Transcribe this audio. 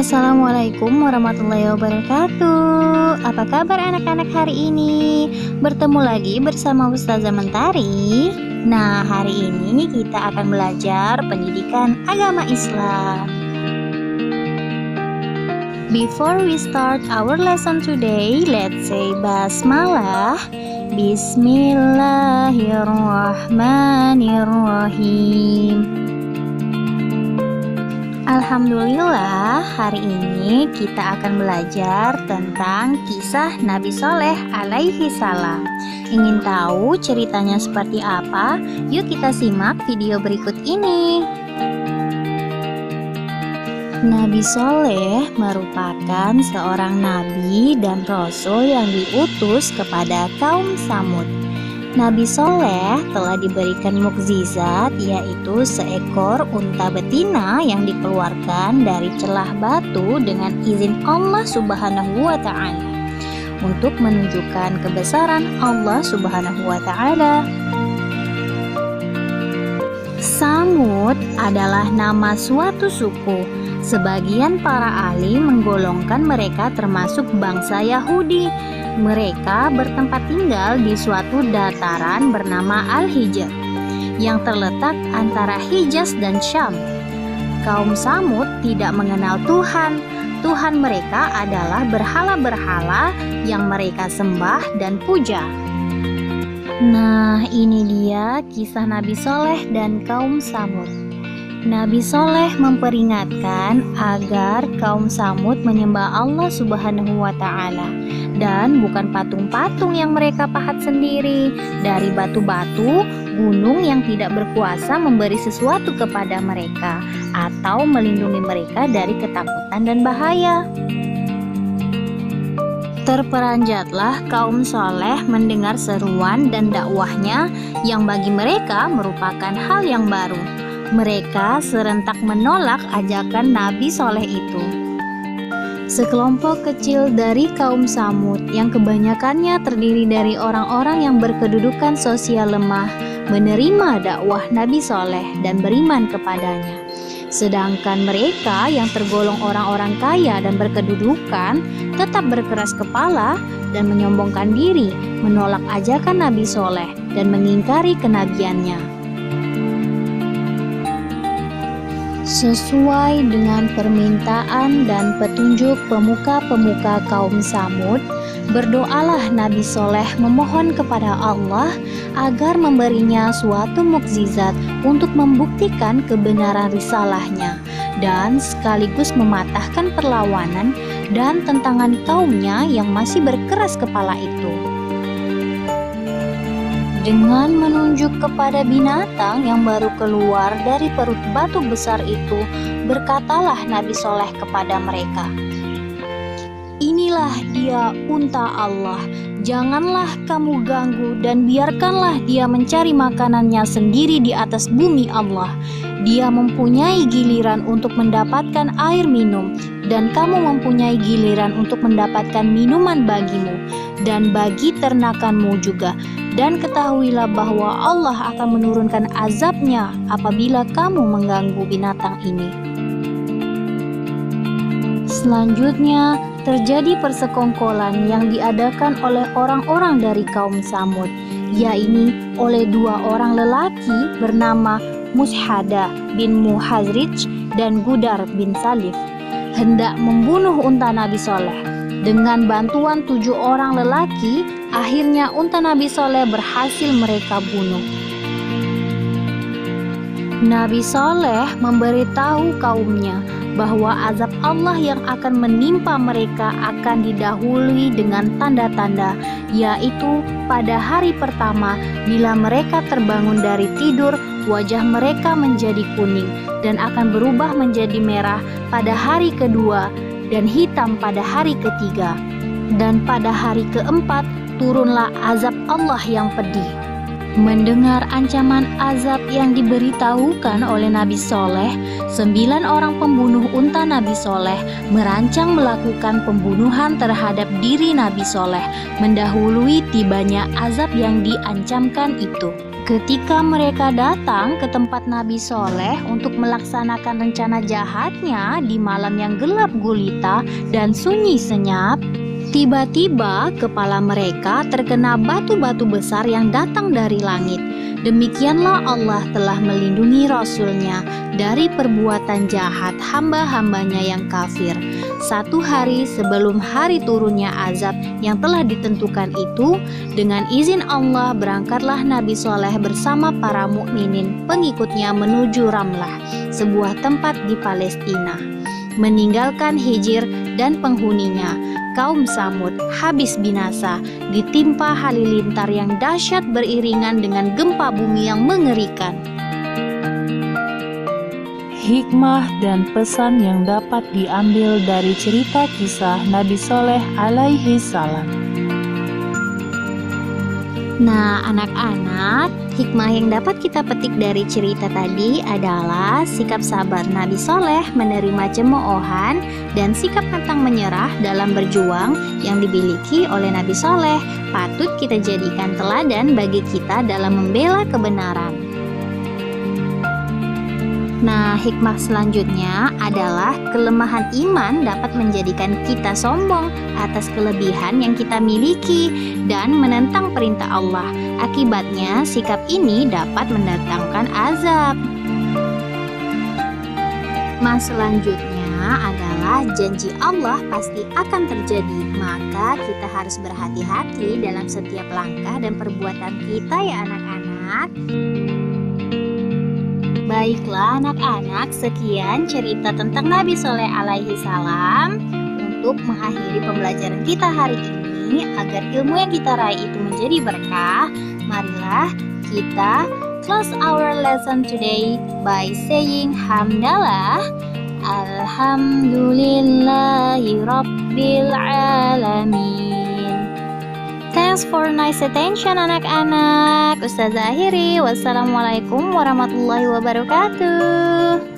Assalamualaikum warahmatullahi wabarakatuh. Apa kabar anak-anak hari ini? Bertemu lagi bersama Ustazah Mentari. Nah, hari ini kita akan belajar pendidikan agama Islam. Before we start our lesson today, let's say basmalah. Bismillahirrahmanirrahim. Alhamdulillah, hari ini kita akan belajar tentang kisah Nabi Soleh alaihi salam. Ingin tahu ceritanya seperti apa? Yuk kita simak video berikut ini. Nabi Soleh merupakan seorang nabi dan rasul yang diutus kepada kaum Samud. Nabi Soleh telah diberikan mukjizat, yaitu seekor unta betina yang dikeluarkan dari celah batu dengan izin Allah Subhanahu wa Ta'ala untuk menunjukkan kebesaran Allah Subhanahu wa Ta'ala. Samud adalah nama suatu suku. Sebagian para ahli menggolongkan mereka termasuk bangsa Yahudi. Mereka bertempat tinggal di suatu dataran bernama Al-Hijr yang terletak antara Hijaz dan Syam. Kaum Samud tidak mengenal Tuhan. Tuhan mereka adalah berhala-berhala yang mereka sembah dan puja. Nah, ini dia kisah Nabi Soleh dan kaum Samud. Nabi Soleh memperingatkan agar kaum Samud menyembah Allah Subhanahu wa Ta'ala dan bukan patung-patung yang mereka pahat sendiri dari batu-batu, gunung yang tidak berkuasa memberi sesuatu kepada mereka atau melindungi mereka dari ketakutan dan bahaya. Terperanjatlah kaum Soleh mendengar seruan dan dakwahnya yang bagi mereka merupakan hal yang baru. Mereka serentak menolak ajakan Nabi Soleh itu. Sekelompok kecil dari kaum Samud yang kebanyakannya terdiri dari orang-orang yang berkedudukan sosial lemah menerima dakwah Nabi Soleh dan beriman kepadanya. Sedangkan mereka yang tergolong orang-orang kaya dan berkedudukan tetap berkeras kepala dan menyombongkan diri, menolak ajakan Nabi Soleh dan mengingkari kenabiannya. Sesuai dengan permintaan dan petunjuk pemuka-pemuka kaum Samud, berdoalah Nabi Soleh memohon kepada Allah agar memberinya suatu mukjizat untuk membuktikan kebenaran risalahnya dan sekaligus mematahkan perlawanan dan tentangan kaumnya yang masih berkeras kepala itu. Dengan menunjuk kepada binatang yang baru keluar dari perut batu besar itu, berkatalah Nabi Soleh kepada mereka, "Inilah dia unta Allah, janganlah kamu ganggu dan biarkanlah dia mencari makanannya sendiri di atas bumi Allah. Dia mempunyai giliran untuk mendapatkan air minum, dan kamu mempunyai giliran untuk mendapatkan minuman bagimu dan bagi ternakanmu juga. Dan ketahuilah bahwa Allah akan menurunkan azabnya apabila kamu mengganggu binatang ini." Selanjutnya terjadi persekongkolan yang diadakan oleh orang-orang dari kaum Samud, yaitu oleh dua orang lelaki bernama Mushada bin Muhazrij dan Gudar bin Salif, hendak membunuh unta Nabi Soleh. Dengan bantuan 7 orang lelaki, akhirnya unta Nabi Soleh berhasil mereka bunuh. Nabi Soleh memberitahu kaumnya bahwa azab Allah yang akan menimpa mereka akan didahului dengan tanda-tanda, yaitu pada hari pertama bila mereka terbangun dari tidur, wajah mereka menjadi kuning dan akan berubah menjadi merah pada hari kedua dan hitam pada hari ketiga, dan pada hari keempat turunlah azab Allah yang pedih. Mendengar ancaman azab yang diberitahukan oleh Nabi Soleh, 9 orang pembunuh unta Nabi Soleh merancang melakukan pembunuhan terhadap diri Nabi Soleh, mendahului tibanya azab yang diancamkan itu. Ketika mereka datang ke tempat Nabi Soleh untuk melaksanakan rencana jahatnya di malam yang gelap gulita dan sunyi senyap, tiba-tiba kepala mereka terkena batu-batu besar yang datang dari langit. Demikianlah Allah telah melindungi Rasul-Nya dari perbuatan jahat hamba-hambanya yang kafir. 1 hari sebelum hari turunnya azab yang telah ditentukan itu, dengan izin Allah berangkatlah Nabi Soleh bersama para mukminin pengikutnya menuju Ramlah, sebuah tempat di Palestina. Meninggalkan Hijr dan penghuninya, kaum Samud habis binasa ditimpa halilintar yang dahsyat beriringan dengan gempa bumi yang mengerikan. Hikmah dan pesan yang dapat diambil dari cerita kisah Nabi Soleh alaihi salam. Nah, anak-anak, hikmah yang dapat kita petik dari cerita tadi adalah sikap sabar Nabi Soleh menerima cemoohan dan sikap pantang menyerah dalam berjuang yang dimiliki oleh Nabi Soleh patut kita jadikan teladan bagi kita dalam membela kebenaran. Nah, hikmah selanjutnya adalah kelemahan iman dapat menjadikan kita sombong atas kelebihan yang kita miliki dan menentang perintah Allah. Akibatnya, sikap ini dapat mendatangkan azab. Hikmah selanjutnya adalah janji Allah pasti akan terjadi. Maka kita harus berhati-hati dalam setiap langkah dan perbuatan kita ya anak-anak. Baiklah anak-anak, sekian cerita tentang Nabi Soleh alaihi salam. Untuk mengakhiri pembelajaran kita hari ini, agar ilmu yang kita raih itu menjadi berkah, marilah kita close our lesson today by saying hamdalah alhamdulillahi rabbil alamin. Thanks for nice attention anak-anak. Ustazah akhiri, wassalamualaikum warahmatullahi wabarakatuh.